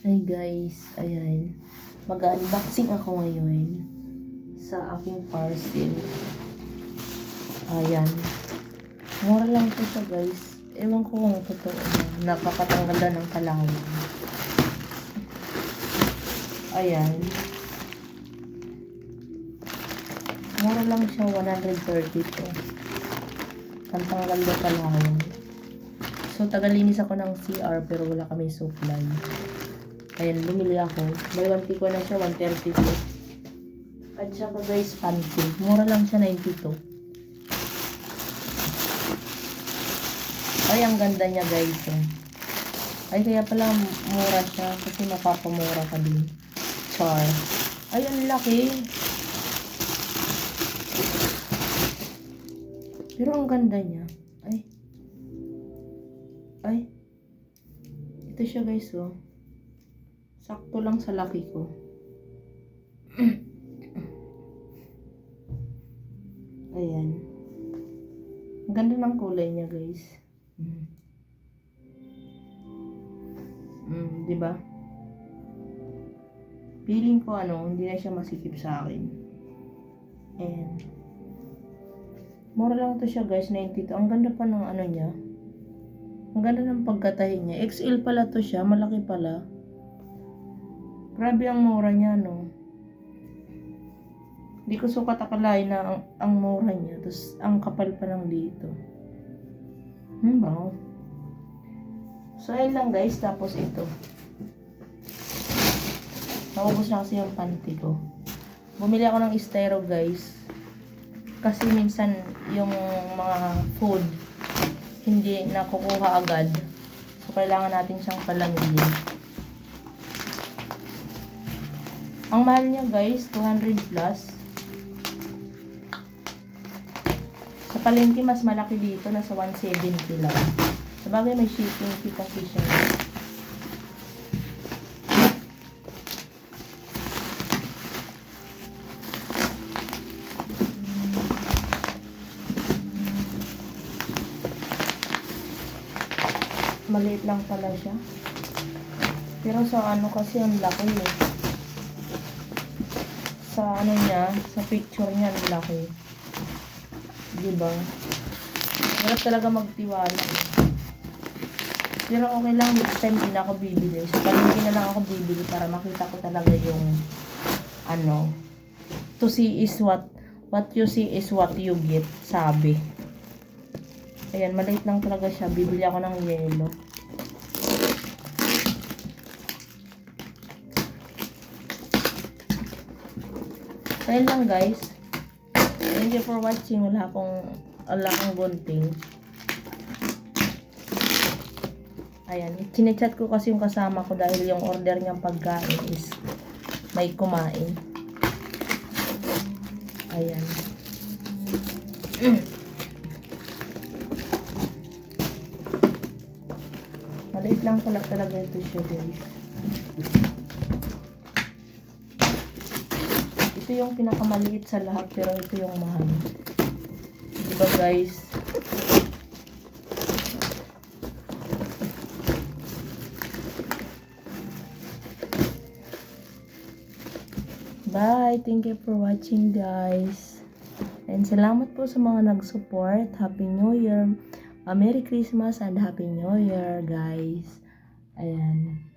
Hi guys, ayan. Mag-unboxing ako ngayon sa aking parcel. Ayan. Mura lang ito siya guys. Ewan ko kung totoo na. Nakakatanggal na ng kalawang. Ayan. Mura lang siya, 130 to. Pantanggal na kalawang. So, tagalinis ako ng CR pero wala kami supply. Ayan, bumili ako. May 1 ko na siya, 132. At saka guys, panty. Mura lang siya, 92. Ay, ang ganda niya guys. Ay, kaya pala mura siya kasi mapapamura ka din. Char. Ay, ang laki. Pero ang ganda niya. Ay. Ay. Ito siya guys, oh. Sakto lang sa laki ko. Ayan. Ang ganda ng kulay niya, guys. Diba? Feeling ko hindi na siya masikip sa akin. Ayan. Mura lang to siya, guys, 92. Ang ganda pa ng niya. Ang ganda ng pagkatahi niya. XL pala to siya, malaki pala. Grabe ang mura niya, no? Hindi ko sukat akalain na ang mura niya. Tapos, ang kapal pa lang dito. Bango. So, ayun lang guys. Tapos ito. Naubos na kasi yung panty ko. Bumili ako ng styro guys. Kasi minsan, yung mga food, hindi nakukuha agad. So, kailangan natin siyang palamigin. Ang mahal niya guys, 200 plus. Sa palengke mas malaki dito, nasa 170 lang. Sabagay may shipping fee kasi siya. Maliit lang pala siya. Pero sa kasi ang laki eh. Sa niya, sa picture niya, ang laki. Diba? Hirap talaga magtiwala. Pero okay lang, next time din ako bibili. So, palengke na lang ako bibili para makita ko talaga yung to see is what you see is what you get, sabi. Ayan, maliit lang talaga siya. Bibili ako ng yelo. Ayan lang guys. Thank you for watching. Wala akong gunting. Ayan. Chinechat ko kasi yung kasama ko dahil yung order niyang pagkain is may kumain. Ayan. Maliit lang pala talaga ito siya guys. Ito yung pinakamaliit sa lahat pero ito yung mahal. Diba guys? Bye! Thank you for watching guys. And salamat po sa mga nag-support. Happy New Year! Merry Christmas and Happy New Year guys. Ayan.